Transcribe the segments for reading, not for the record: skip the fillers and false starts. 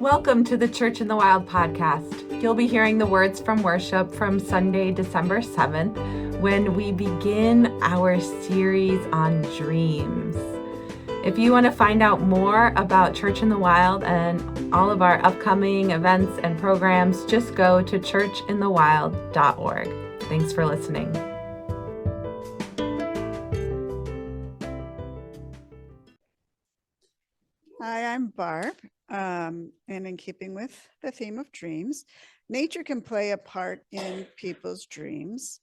Welcome to the Church in the Wild podcast. You'll be hearing the words from worship from Sunday, December 7th, when we begin our series on dreams. If you want to find out more about Church in the Wild and all of our upcoming events and programs, just go to churchinthewild.org. Thanks for listening. Hi, I'm Barb, and in keeping with the theme of dreams, nature can play a part in people's dreams.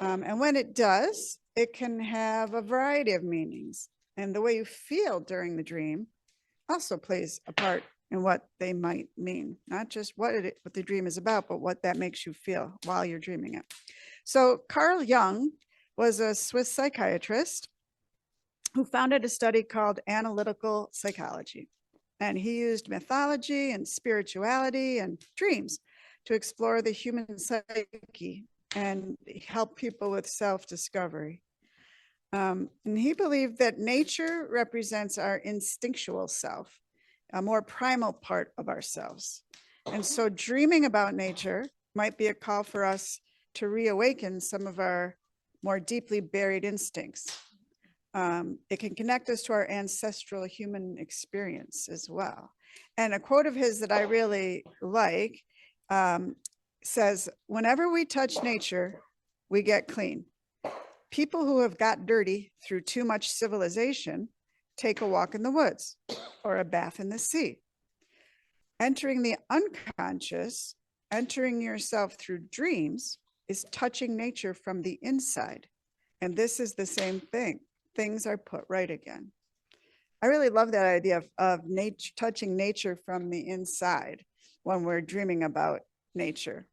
And when it does, it can have a variety of meanings. And the way you feel during the dream also plays a part in what they might mean, not just what the dream is about, but what that makes you feel while you're dreaming it. So Carl Jung was a Swiss psychiatrist who founded a study called analytical psychology. And he used mythology and spirituality and dreams to explore the human psyche and help people with self-discovery. And he believed that nature represents our instinctual self, a more primal part of ourselves. And so dreaming about nature might be a call for us to reawaken some of our more deeply buried instincts. It can connect us to our ancestral human experience as well. And a quote of his that I really like says, "Whenever we touch nature, we get clean. People who have got dirty through too much civilization take a walk in the woods or a bath in the sea. Entering the unconscious, entering yourself through dreams, is touching nature from the inside. And this is the same thing. Things are put right again." I really love that idea of nature, touching nature from the inside when we're dreaming about nature.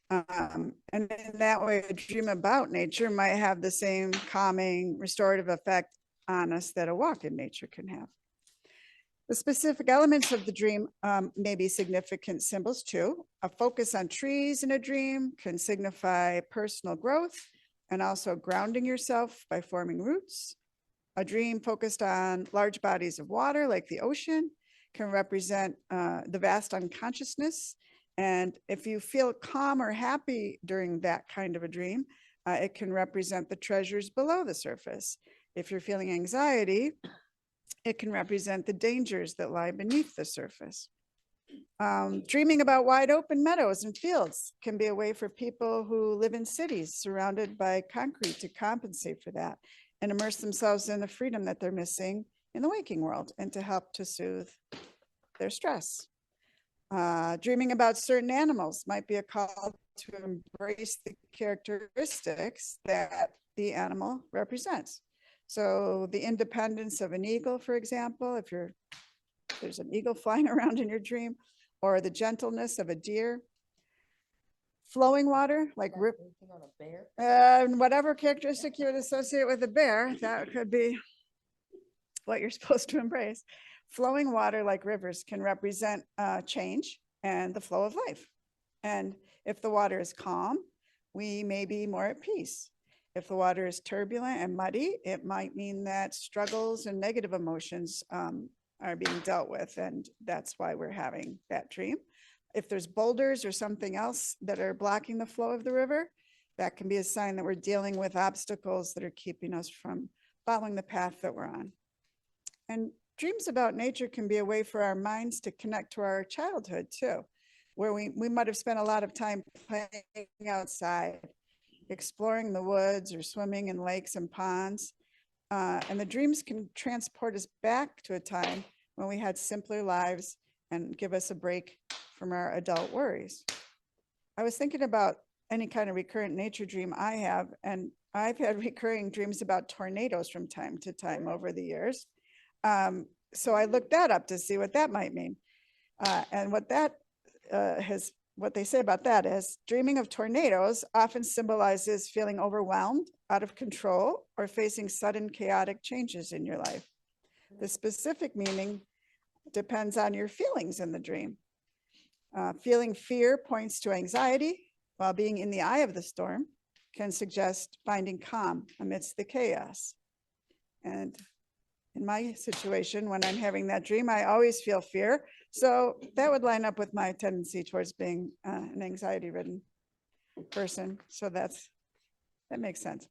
And in that way, a dream about nature might have the same calming, restorative effect on us that a walk in nature can have. The specific elements of the dream may be significant symbols too. A focus on trees in a dream can signify personal growth and also grounding yourself by forming roots. A dream focused on large bodies of water like the ocean can represent the vast unconsciousness. And if you feel calm or happy during that kind of a dream, it can represent the treasures below the surface. If you're feeling anxiety, it can represent the dangers that lie beneath the surface. Dreaming about wide open meadows and fields can be a way for people who live in cities surrounded by concrete to compensate for that and immerse themselves in the freedom that they're missing in the waking world and to help to soothe their stress. Dreaming about certain animals might be a call to embrace the characteristics that the animal represents. So the independence of an eagle, for example, if there's an eagle flying around in your dream, or the gentleness of a deer. Flowing water, like whatever characteristic you would associate with a bear, that could be what you're supposed to embrace. Flowing water like rivers can represent change and the flow of life. And if the water is calm, we may be more at peace. If the water is turbulent and muddy, it might mean that struggles and negative emotions are being dealt with, and that's why we're having that dream. If there's boulders or something else that are blocking the flow of the river, that can be a sign that we're dealing with obstacles that are keeping us from following the path that we're on. And dreams about nature can be a way for our minds to connect to our childhood too, where we might have spent a lot of time playing outside, exploring the woods or swimming in lakes and ponds. And the dreams can transport us back to a time when we had simpler lives and give us a break from our adult worries. I was thinking about any kind of recurrent nature dream I have, and I've had recurring dreams about tornadoes from time to time over the years. So I looked that up to see what that might mean. And what they say about that is dreaming of tornadoes often symbolizes feeling overwhelmed, out of control, or facing sudden chaotic changes in your life. The specific meaning depends on your feelings in the dream. Feeling fear points to anxiety, while being in the eye of the storm can suggest finding calm amidst the chaos. And in my situation, when I'm having that dream, I always feel fear. So that would line up with my tendency towards being an anxiety-ridden person. So that makes sense.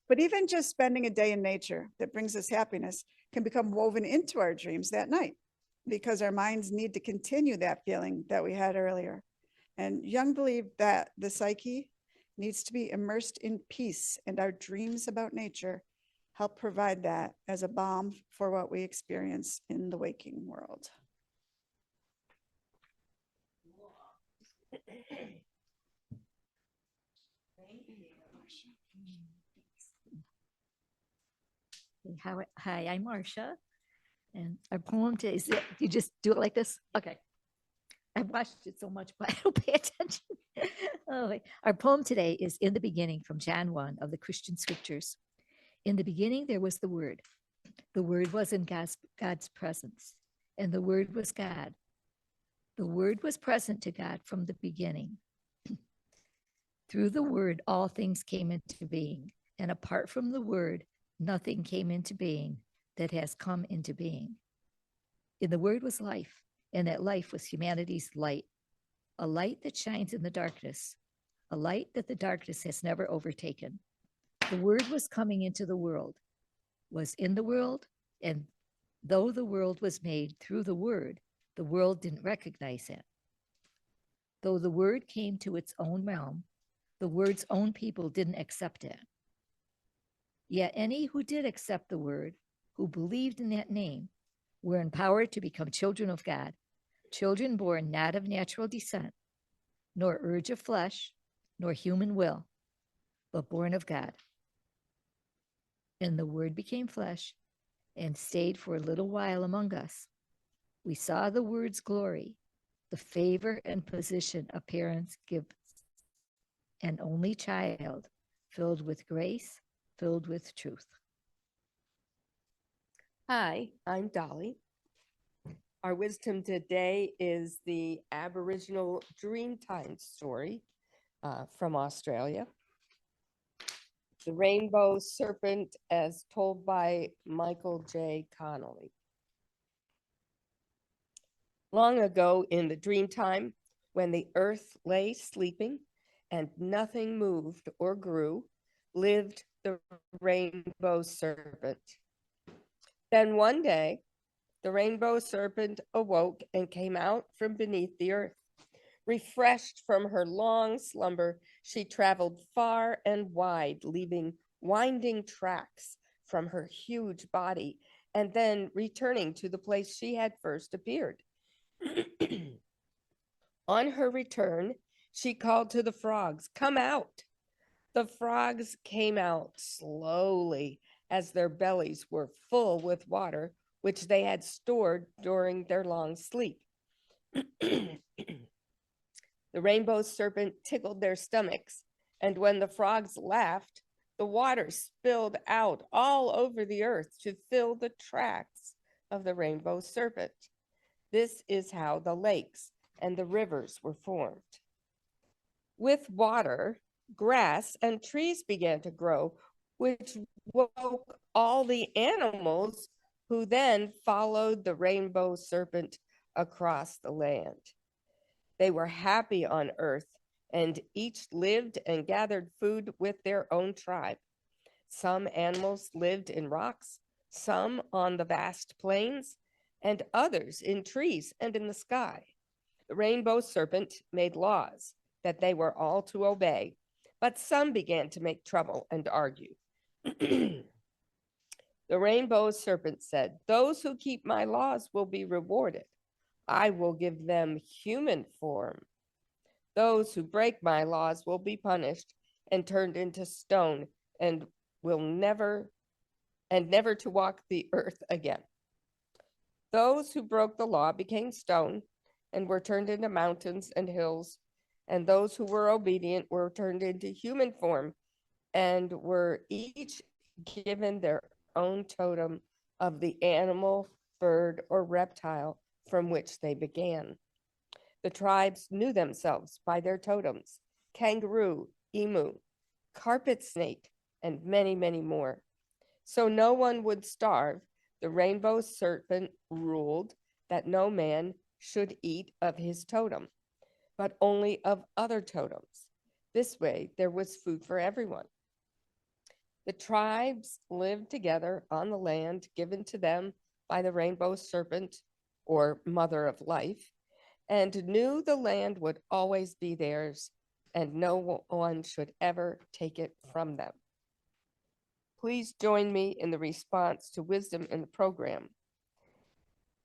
But even just spending a day in nature that brings us happiness can become woven into our dreams that night, because our minds need to continue that feeling that we had earlier. And Jung believed that the psyche needs to be immersed in peace, and our dreams about nature help provide that as a balm for what we experience in the waking world. Hi, I'm Marcia, and our poem today is, you just do it like this? Okay. I've watched it so much, but I don't pay attention. Oh, our poem today is In the Beginning from John 1 of the Christian Scriptures. In the beginning, there was the Word. The Word was in God's presence, and the Word was God. The Word was present to God from the beginning. Through the Word, all things came into being, and apart from the Word, nothing came into being that has come into being. In the Word was life, and that life was humanity's light, a light that shines in the darkness, a light that the darkness has never overtaken. The Word was coming into the world, was in the world, and though the world was made through the Word didn't recognize it. Though the Word came to its own realm, the Word's own people didn't accept it. Yet any who did accept the Word, who believed in that name, were empowered to become children of God, children born not of natural descent, nor urge of flesh, nor human will, but born of God. And the Word became flesh and stayed for a little while among us. We saw the Word's glory, the favor and position of parents give an only child, filled with grace, filled with truth. Hi, I'm Dolly. Our wisdom today is the Aboriginal Dreamtime story from Australia. The Rainbow Serpent, as told by Michael J. Connolly. Long ago in the Dreamtime, when the earth lay sleeping and nothing moved or grew, lived the Rainbow Serpent. Then one day, the Rainbow Serpent awoke and came out from beneath the earth. Refreshed from her long slumber, she traveled far and wide, leaving winding tracks from her huge body, and then returning to the place she had first appeared. On her return, she called to the frogs, "Come out." The frogs came out slowly, as their bellies were full with water, which they had stored during their long sleep. The Rainbow Serpent tickled their stomachs, and when the frogs laughed, the water spilled out all over the earth to fill the tracks of the Rainbow Serpent. This is how the lakes and the rivers were formed. With water, grass and trees began to grow, which woke all the animals, who then followed the Rainbow Serpent across the land. They were happy on earth, and each lived and gathered food with their own tribe. Some animals lived in rocks, some on the vast plains, and others in trees and in the sky. The Rainbow Serpent made laws that they were all to obey, but some began to make trouble and argue. The Rainbow Serpent said, "Those who keep my laws will be rewarded. I will give them human form. Those who break my laws will be punished and turned into stone and will never to walk the earth again." Those who broke the law became stone and were turned into mountains and hills, and those who were obedient were turned into human form and were each given their own totem of the animal, bird, or reptile from which they began. The tribes knew themselves by their totems: kangaroo, emu, carpet snake, and many, many more. So no one would starve. The rainbow serpent ruled that no man should eat of his totem, but only of other totems. This way, there was food for everyone. The tribes lived together on the land given to them by the rainbow serpent, or mother of life, and knew the land would always be theirs and no one should ever take it from them. Please join me in the response to wisdom in the program.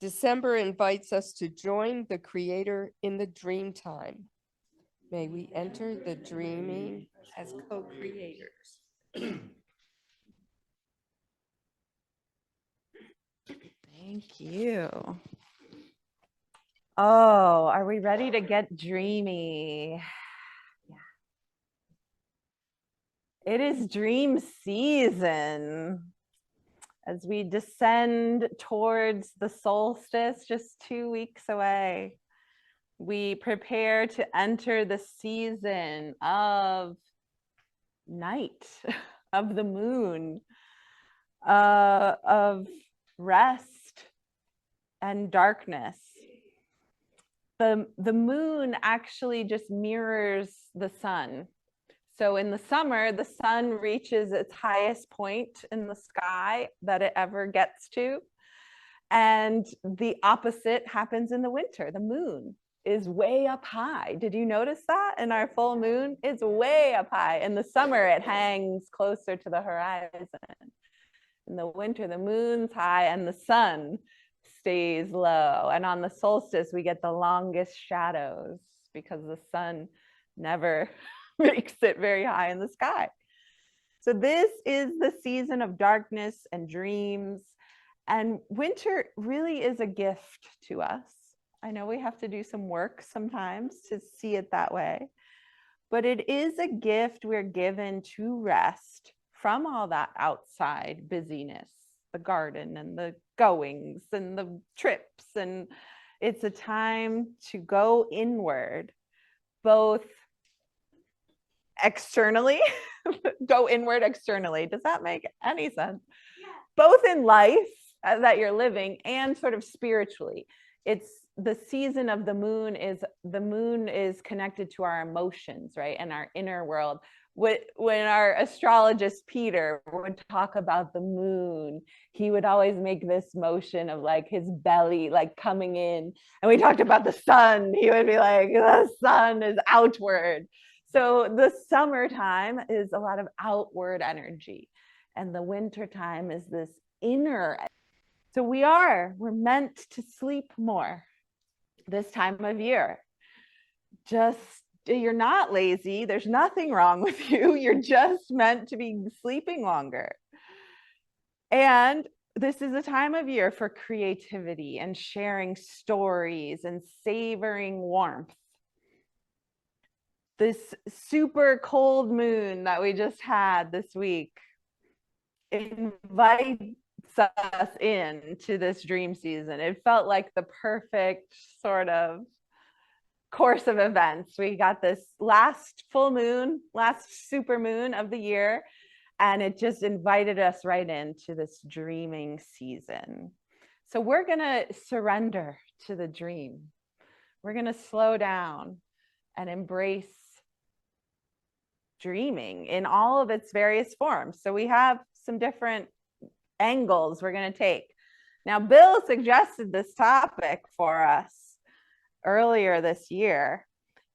December invites us to join the Creator in the dream time. May we enter the dreaming as co-creators. Thank you. Oh, are we ready to get dreamy? Yeah. It is dream season. As we descend towards the solstice, just 2 weeks away, we prepare to enter the season of night, of the moon, of rest and darkness. The moon actually just mirrors the sun. So in the summer, the sun reaches its highest point in the sky that it ever gets to. And the opposite happens in the winter. The moon is way up high. Did you notice that in our full moon? It's way up high. In the summer, it hangs closer to the horizon. In the winter, the moon's high and the sun stays low. And on the solstice, we get the longest shadows because the sun never makes it very high in the sky. So this is the season of darkness and dreams. And winter really is a gift to us. I know we have to do some work sometimes to see it that way, but it is a gift we're given to rest from all that outside busyness, the garden and the goings and the trips. And it's a time to go inward, both externally, go inward externally. Does that make any sense? Yeah. Both in life that you're living and sort of spiritually. It's the season of the moon is connected to our emotions, right? And our inner world. When our astrologist Peter would talk about the moon, he would always make this motion of like his belly like coming in. And we talked about the sun. He would be like, the sun is outward. So the summertime is a lot of outward energy, and the wintertime is this inner. So we're meant to sleep more this time of year. You're not lazy. There's nothing wrong with you. You're just meant to be sleeping longer. And this is a time of year for creativity and sharing stories and savoring warmth. This super cold moon that we just had this week invites us into this dream season. It felt like the perfect sort of course of events. We got this last full moon, last super moon of the year, and it just invited us right into this dreaming season. So we're going to surrender to the dream. We're going to slow down and embrace dreaming in all of its various forms. So we have some different angles we're going to take. Now, Bill suggested this topic for us earlier this year,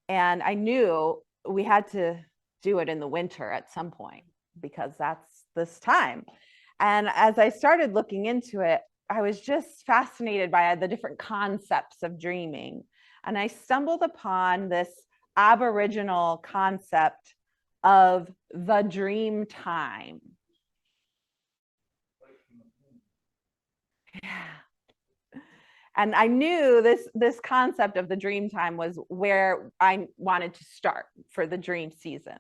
and I knew we had to do it in the winter at some point because that's this time. And as I started looking into it, I was just fascinated by the different concepts of dreaming. And I stumbled upon this Aboriginal concept of the dream time. Yeah. And I knew this concept of the dream time was where I wanted to start for the dream season.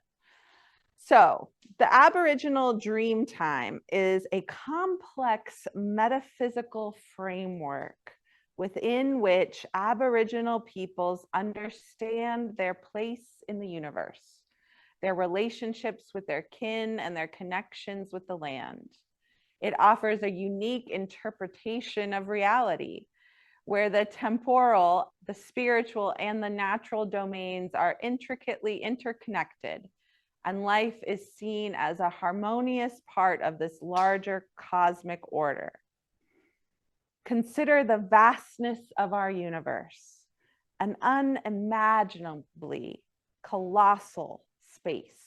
So the Aboriginal dream time is a complex metaphysical framework within which Aboriginal peoples understand their place in the universe, their relationships with their kin, and their connections with the land. It offers a unique interpretation of reality, where the temporal, the spiritual, and the natural domains are intricately interconnected, and life is seen as a harmonious part of this larger cosmic order. Consider the vastness of our universe, an unimaginably colossal space,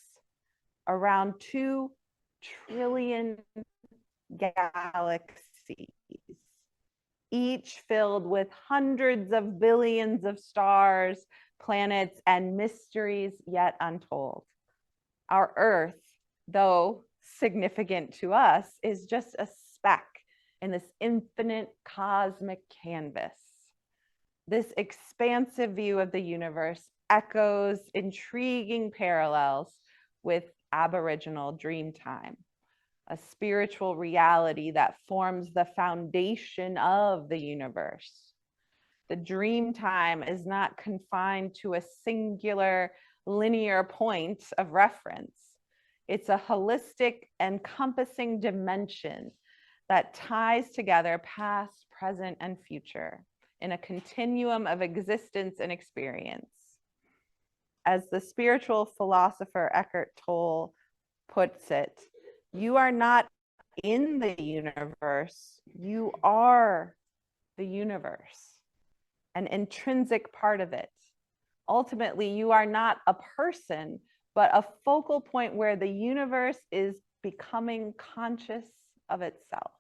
around 2 trillion galaxies, each filled with hundreds of billions of stars, planets, and mysteries yet untold. Our Earth, though significant to us, is just a speck in this infinite cosmic canvas. This expansive view of the universe echoes intriguing parallels with Aboriginal Dreamtime, a spiritual reality that forms the foundation of the universe. The Dreamtime is not confined to a singular linear point of reference. It's a holistic, encompassing dimension that ties together past, present, and future in a continuum of existence and experience. As the spiritual philosopher Eckhart Tolle puts it, you are not in the universe, you are the universe, an intrinsic part of it. Ultimately, you are not a person, but a focal point where the universe is becoming conscious of itself.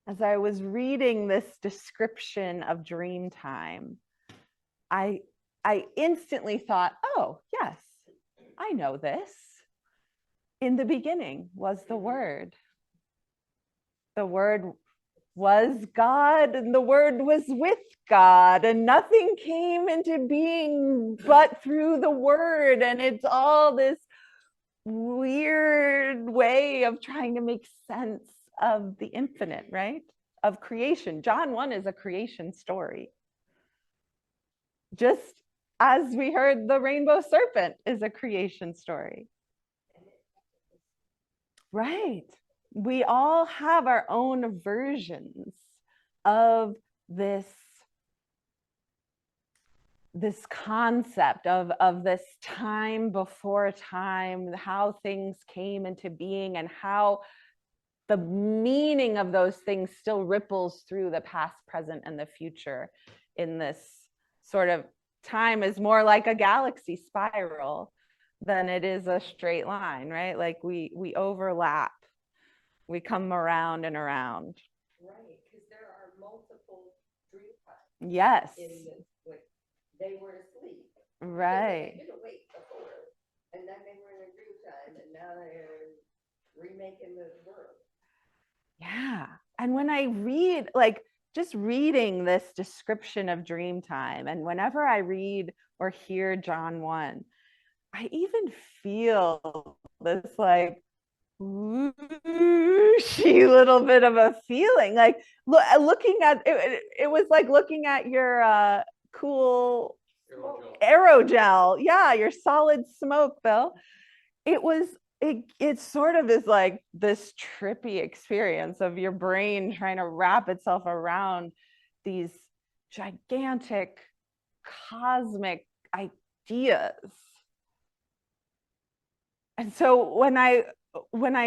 As I was reading this description of Dreamtime, I instantly thought, oh, yes, I know this. In the beginning was the Word. The Word was God, and the Word was with God, and nothing came into being but through the Word. And it's all this weird way of trying to make sense of the infinite, right? Of creation. John 1 is a creation story. Just as we heard, the rainbow serpent is a creation story. Right. We all have our own versions of this concept of this time before time, how things came into being, and how the meaning of those things still ripples through the past, present, and the future in this sort of time is more like a galaxy spiral than it is a straight line, right? Like we overlap, we come around and around. Right, because there are multiple dream times. Yes. In this, like, they were asleep. Right. They been awake before, and then they were in a dream time, and now they're remaking the world. Yeah. And when I read, like, just reading this description of Dreamtime, and whenever I read or hear John 1, I even feel this like whooshy little bit of a feeling, like looking at it, it was like looking at your cool aerogel. Yeah, your solid smoke, Bill. It sort of is like this trippy experience of your brain trying to wrap itself around these gigantic cosmic ideas. And so when I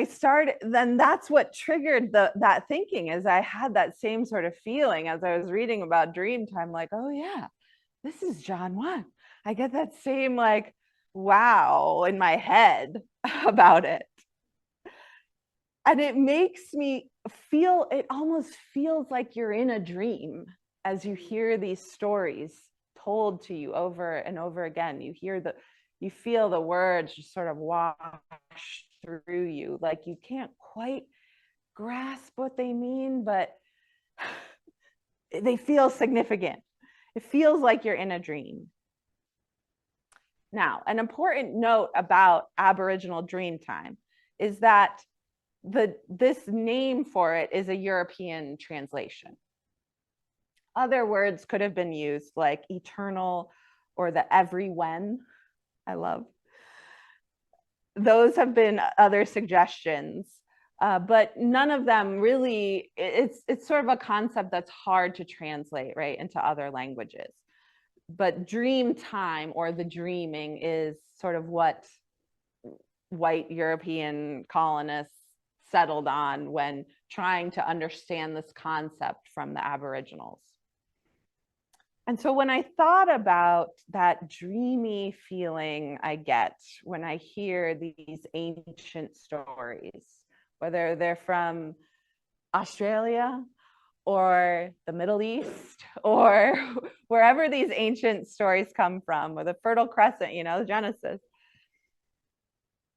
started, then that's what triggered that thinking, is I had that same sort of feeling as I was reading about Dreamtime, like, oh yeah, this is John 1. I get that same like wow in my head about it. And it makes me feel, it almost feels like you're in a dream as you hear these stories told to you over and over again. You feel the words just sort of wash through you, like you can't quite grasp what they mean, but they feel significant. It feels like you're in a dream. Now, an important note about Aboriginal Dreamtime is that this name for it is a European translation. Other words could have been used, like eternal or the every when. I love. those have been other suggestions. But none of them really, it's sort of a concept that's hard to translate, right, into other languages. But dream time, or the dreaming, is sort of what white European colonists settled on when trying to understand this concept from the Aboriginals. And so when I thought about that dreamy feeling I get when I hear these ancient stories, whether they're from Australia or the Middle East or wherever these ancient stories come from, or the Fertile Crescent, you know, Genesis,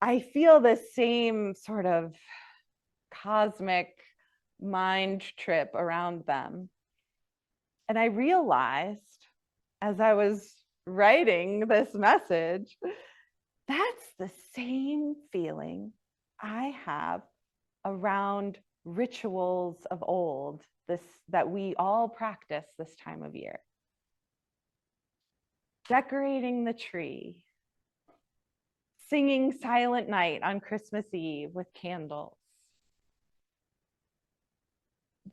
I feel the same sort of cosmic mind trip around them. And I realized as I was writing this message, that's the same feeling I have around rituals of old, that we all practice this time of year. Decorating the tree, singing Silent Night on Christmas Eve with candles.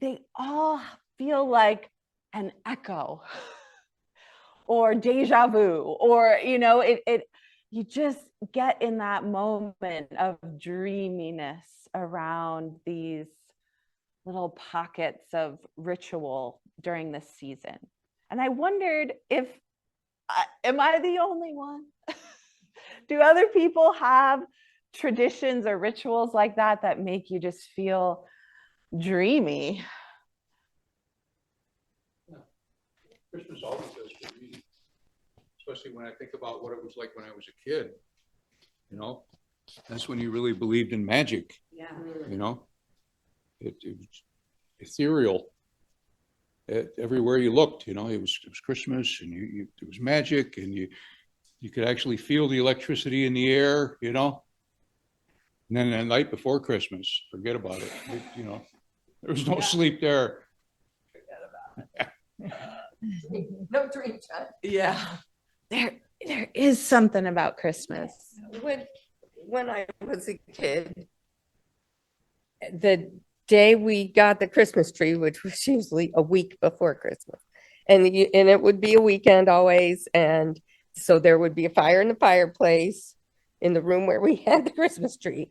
They all feel like an echo or deja vu, or, you know, you just get in that moment of dreaminess around these little pockets of ritual during this season. And I wondered if, am I the only one? Do other people have traditions or rituals like that that make you just feel dreamy? Christmas always does for me, especially when I think about what it was like when I was a kid. You know, that's when you really believed in magic. Yeah. You know, it was ethereal. Everywhere you looked, you know, it was Christmas, and it was magic, and you could actually feel the electricity in the air. You know, and then the night before Christmas, forget about it. You know, there was no sleep there. No dream time. Yeah. There is something about Christmas. When I was a kid, the day we got the Christmas tree, which was usually a week before Christmas, and it would be a weekend always, and so there would be a fire in the fireplace in the room where we had the Christmas tree.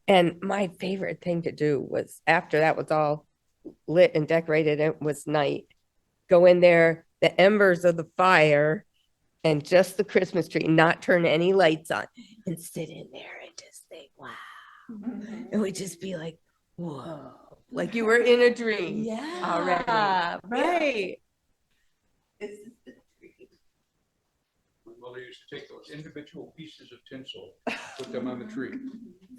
And my favorite thing to do was, after that was all lit and decorated, it was night, go in there, the embers of the fire, and just the Christmas tree, not turn any lights on, and sit in there and just think, wow. It would just be like, whoa, like you were in a dream. Already. Right. This is the dream. My mother used to take those individual pieces of tinsel, put them on the tree,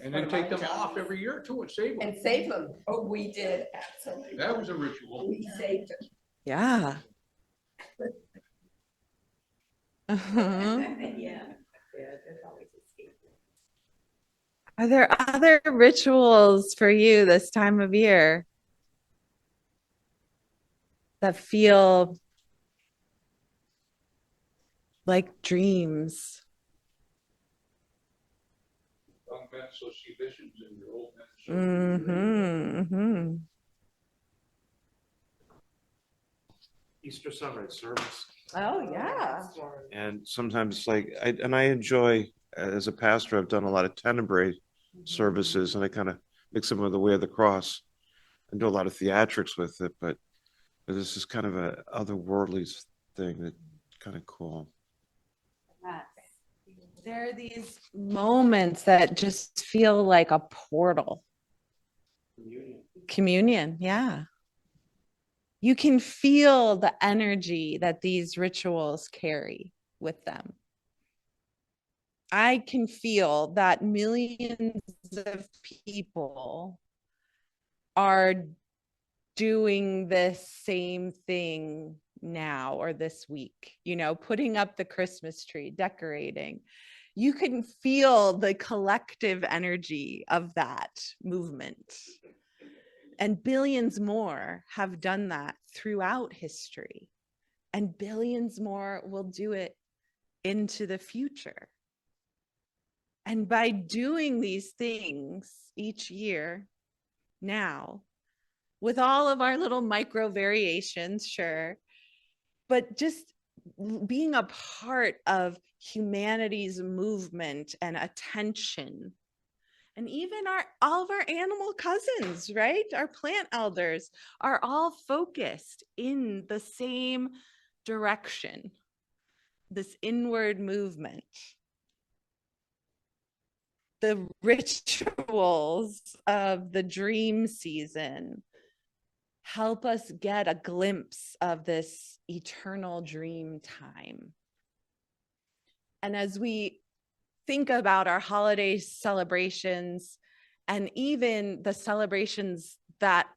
and then take them off every year too, and save them. And save them. Oh, we did, absolutely. That was a ritual. We saved them. Yeah. Uh-huh. Yeah. There's always a scapegoat. Are there other rituals for you this time of year that feel like dreams? Young men so see visions, and your old men so see dreams. Mm-hmm. Easter sunrise service. Oh, yeah. And sometimes it's like, I enjoy, as a pastor, I've done a lot of tenebrae services, and I kind of mix them with the Way of the Cross and do a lot of theatrics with it. But this is kind of a otherworldly thing that's kind of cool. There are these moments that just feel like a portal. Communion, yeah. You can feel the energy that these rituals carry with them. I can feel that millions of people are doing this same thing now or this week, you know, putting up the Christmas tree, decorating. You can feel the collective energy of that movement. And billions more have done that throughout history. And billions more will do it into the future. And by doing these things each year now, with all of our little micro variations, sure, but just being a part of humanity's movement and attention, and even all of our animal cousins, right? Our plant elders are all focused in the same direction, this inward movement. The rituals of the dream season help us get a glimpse of this eternal dream time. And as we think about our holiday celebrations and even the celebrations that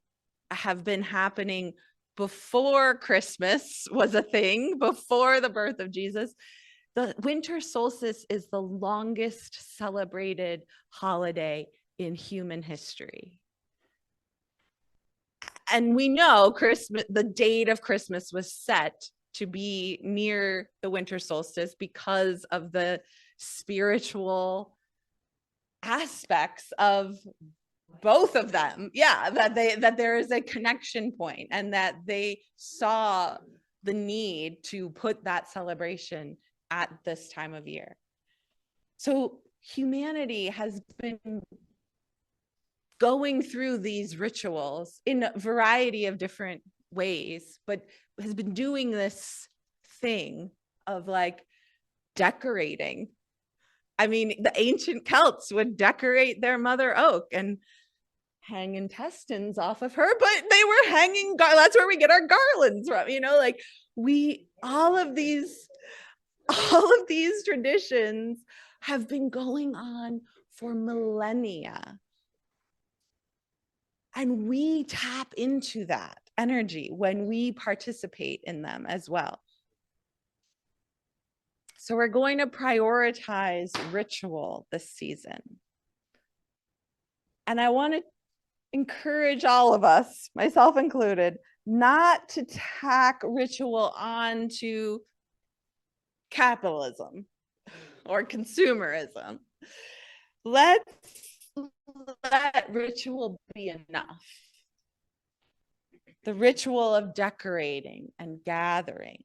have been happening before Christmas was a thing, before the birth of Jesus, the winter solstice is the longest celebrated holiday in human history. And we know Christmas, the date of Christmas was set to be near the winter solstice because of the spiritual aspects of both of them. Yeah, that there is a connection point and that they saw the need to put that celebration at this time of year. So humanity has been going through these rituals in a variety of different ways, but has been doing this thing of like decorating. I mean, the ancient Celts would decorate their mother oak and hang intestines off of her, but they were hanging, that's where we get our garlands from, like all of these traditions have been going on for millennia. And we tap into that energy when we participate in them as well. So we're going to prioritize ritual this season. And I want to encourage all of us, myself included, not to tack ritual onto capitalism or consumerism. Let's let ritual be enough. The ritual of decorating and gathering,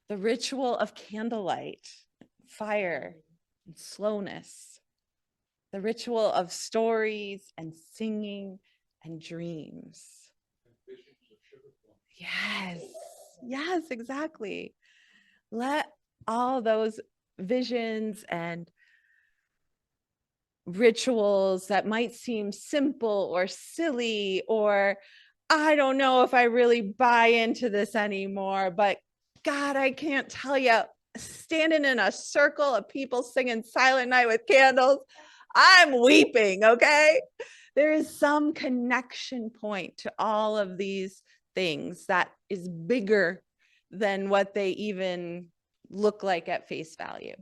the ritual of candlelight, fire, and slowness, the ritual of stories and singing and dreams. Yes, exactly. Let all those visions and rituals that might seem simple or silly, or I don't know if I really buy into this anymore, but God, I can't tell you, standing in a circle of people singing Silent Night with candles, I'm weeping, okay? There is some connection point to all of these things that is bigger than what they even look like at face value.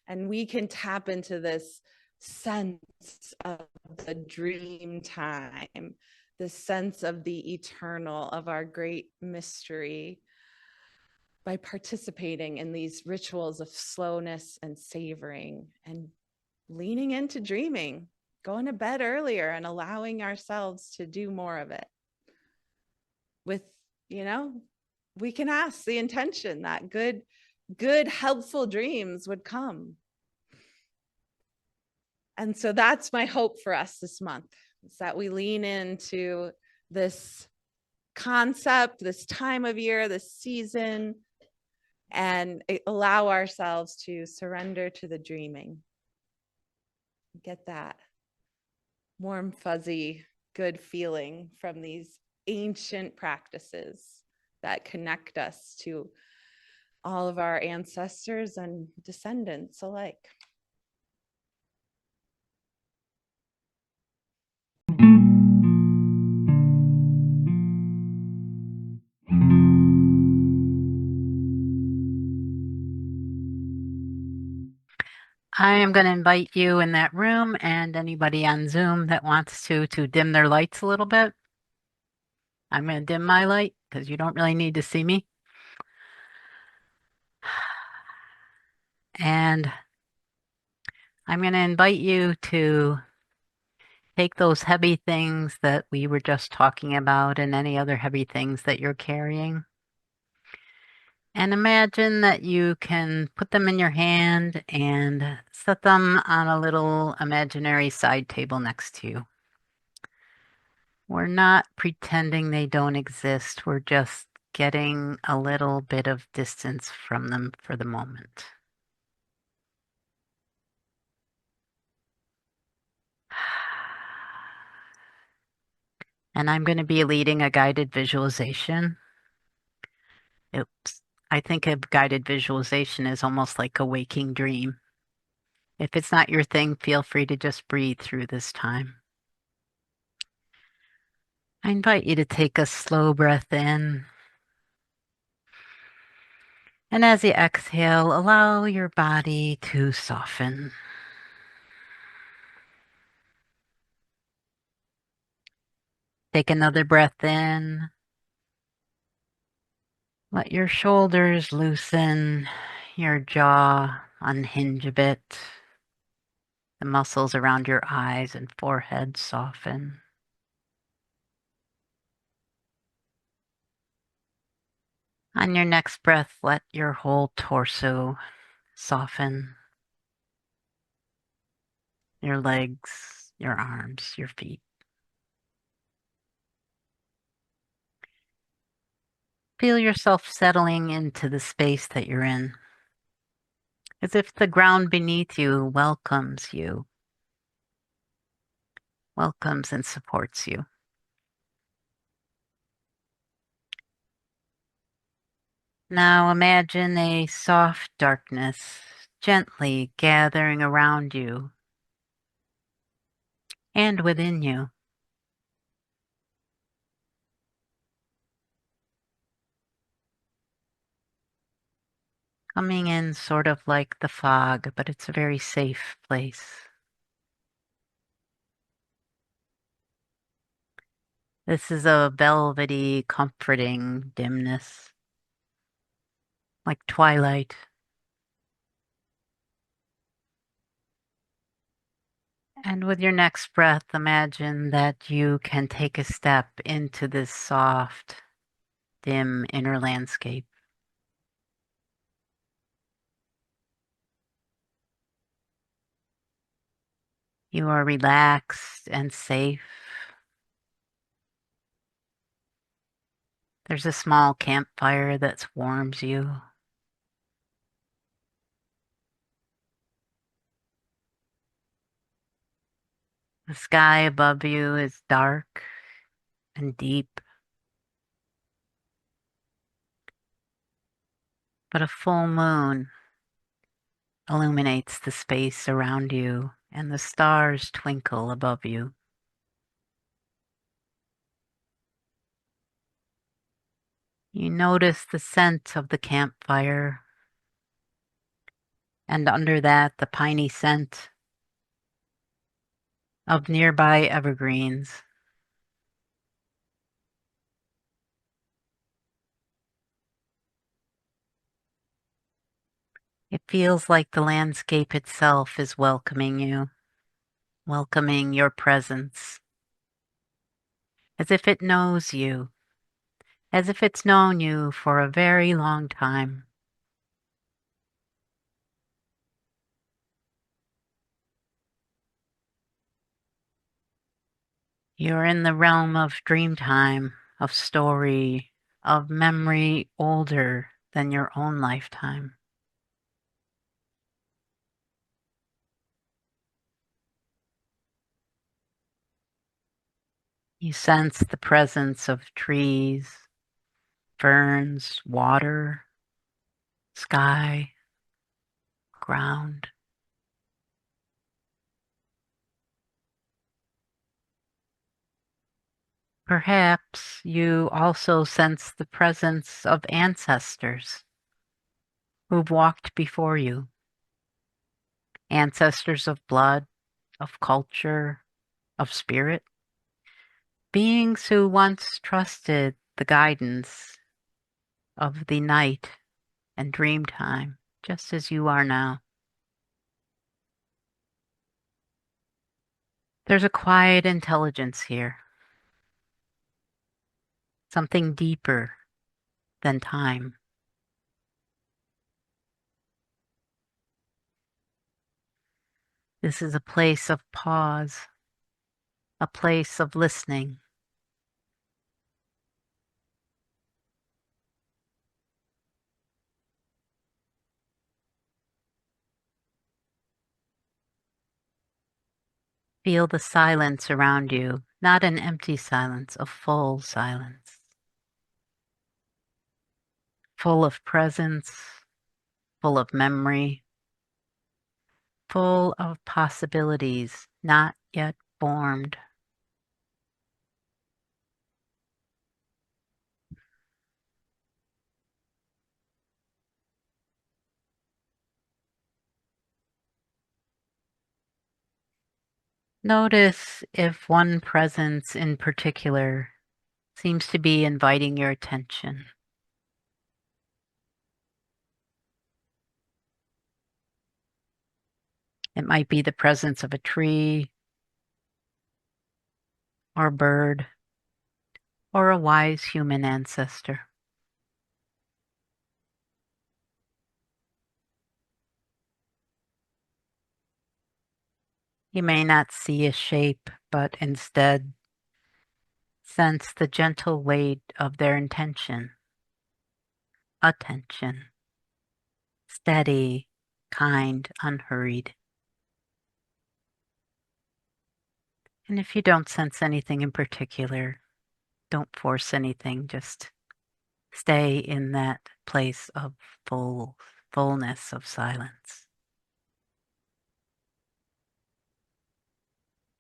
And we can tap into this sense of the dream time, the sense of the eternal, of our great mystery, by participating in these rituals of slowness and savoring and leaning into dreaming, going to bed earlier and allowing ourselves to do more of it. With, we can ask the intention that good, helpful dreams would come. And so that's my hope for us this month, is that we lean into this concept, this time of year, this season, and allow ourselves to surrender to the dreaming. Get that warm, fuzzy, good feeling from these ancient practices that connect us to all of our ancestors and descendants alike. I am going to invite you in that room and anybody on Zoom that wants to dim their lights a little bit. I'm going to dim my light because you don't really need to see me. And I'm going to invite you to take those heavy things that we were just talking about and any other heavy things that you're carrying. And imagine that you can put them in your hand and set them on a little imaginary side table next to you. We're not pretending they don't exist. We're just getting a little bit of distance from them for the moment. And I'm going to be leading a guided visualization. I think a guided visualization is almost like a waking dream. If it's not your thing, feel free to just breathe through this time. I invite you to take a slow breath in. And as you exhale, allow your body to soften. Take another breath in. Let your shoulders loosen, your jaw unhinge a bit. The muscles around your eyes and forehead soften. On your next breath, let your whole torso soften. Your legs, your arms, your feet. Feel yourself settling into the space that you're in, as if the ground beneath you welcomes and supports you. Now imagine a soft darkness gently gathering around you and within you. Coming in sort of like the fog, but it's a very safe place. This is a velvety, comforting dimness, like twilight. And with your next breath, imagine that you can take a step into this soft, dim inner landscape. You are relaxed and safe. There's a small campfire that warms you. The sky above you is dark and deep, but a full moon illuminates the space around you, and the stars twinkle above you. You notice the scent of the campfire, and under that, the piney scent of nearby evergreens. It feels like the landscape itself is welcoming you, welcoming your presence, as if it knows you, as if it's known you for a very long time. You're in the realm of dreamtime, of story, of memory older than your own lifetime. You sense the presence of trees, ferns, water, sky, ground. Perhaps you also sense the presence of ancestors who've walked before you, ancestors of blood, of culture, of spirit, beings who once trusted the guidance of the night and dream time, just as you are now. There's a quiet intelligence here, something deeper than time. This is a place of pause, a place of listening. Feel the silence around you, not an empty silence, a full silence, full of presence, full of memory, full of possibilities not yet formed. Notice if one presence in particular seems to be inviting your attention. It might be the presence of a tree or bird or a wise human ancestor. You may not see a shape, but instead sense the gentle weight of their intention, attention, steady, kind, unhurried. And if you don't sense anything in particular, don't force anything, just stay in that place of fullness of silence.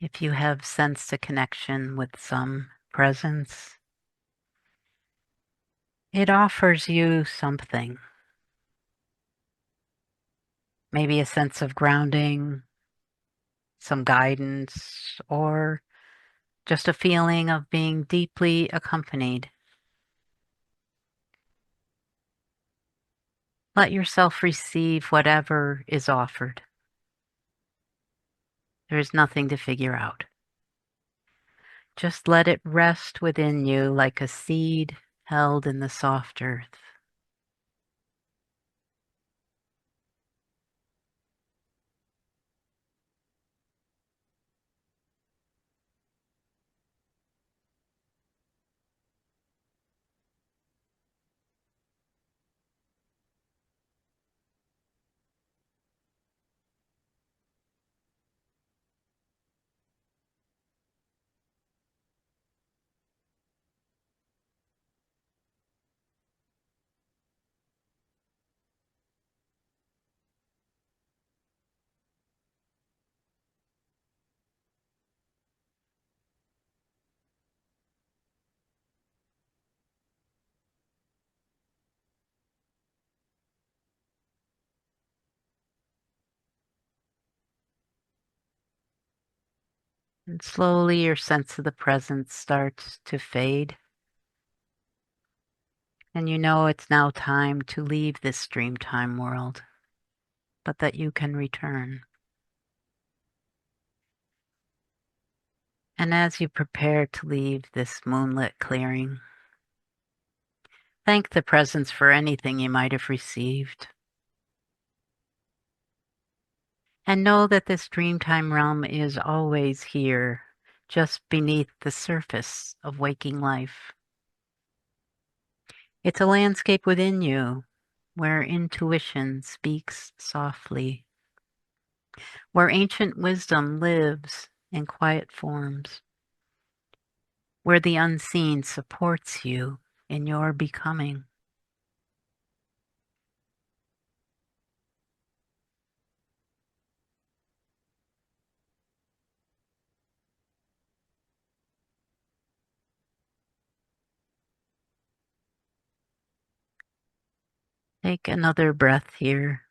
If you have sensed a connection with some presence, it offers you something. Maybe a sense of grounding, some guidance, or just a feeling of being deeply accompanied. Let yourself receive whatever is offered. There is nothing to figure out. Just let it rest within you like a seed held in the soft earth. And slowly your sense of the present starts to fade. And you know it's now time to leave this Dreamtime world, but that you can return. And as you prepare to leave this moonlit clearing, thank the presence for anything you might have received. And know that this Dreamtime realm is always here, just beneath the surface of waking life. It's a landscape within you, where intuition speaks softly, where ancient wisdom lives in quiet forms, where the unseen supports you in your becoming. Take another breath here,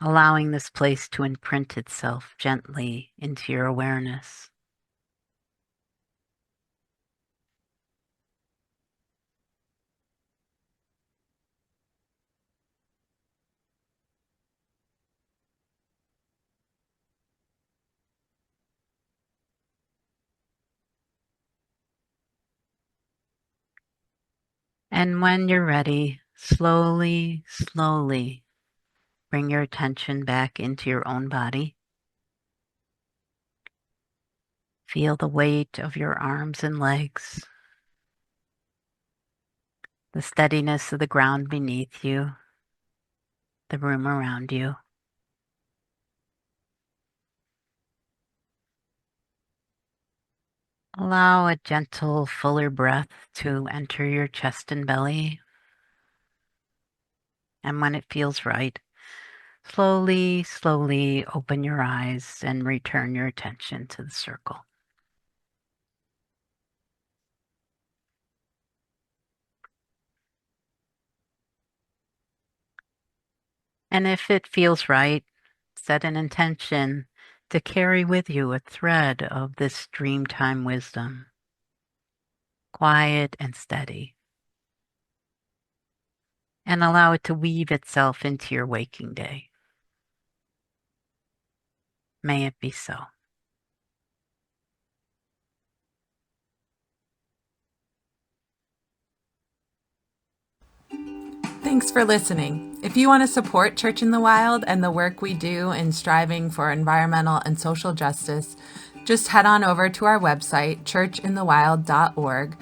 allowing this place to imprint itself gently into your awareness. And when you're ready, slowly, slowly bring your attention back into your own body. Feel the weight of your arms and legs, the steadiness of the ground beneath you, the room around you. Allow a gentle, fuller breath to enter your chest and belly. And when it feels right, slowly, slowly open your eyes and return your attention to the circle. And if it feels right, set an intention to carry with you a thread of this Dreamtime wisdom, quiet and steady, and allow it to weave itself into your waking day. May it be so. Thanks for listening. If you want to support Church in the Wild and the work we do in striving for environmental and social justice, just head on over to our website, churchinthewild.org,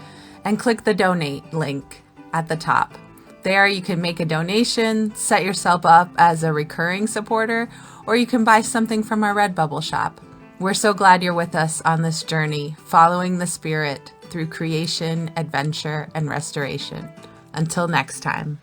and click the donate link at the top. There you can make a donation, set yourself up as a recurring supporter, or you can buy something from our Redbubble shop. We're so glad you're with us on this journey, following the Spirit through creation, adventure, and restoration. Until next time.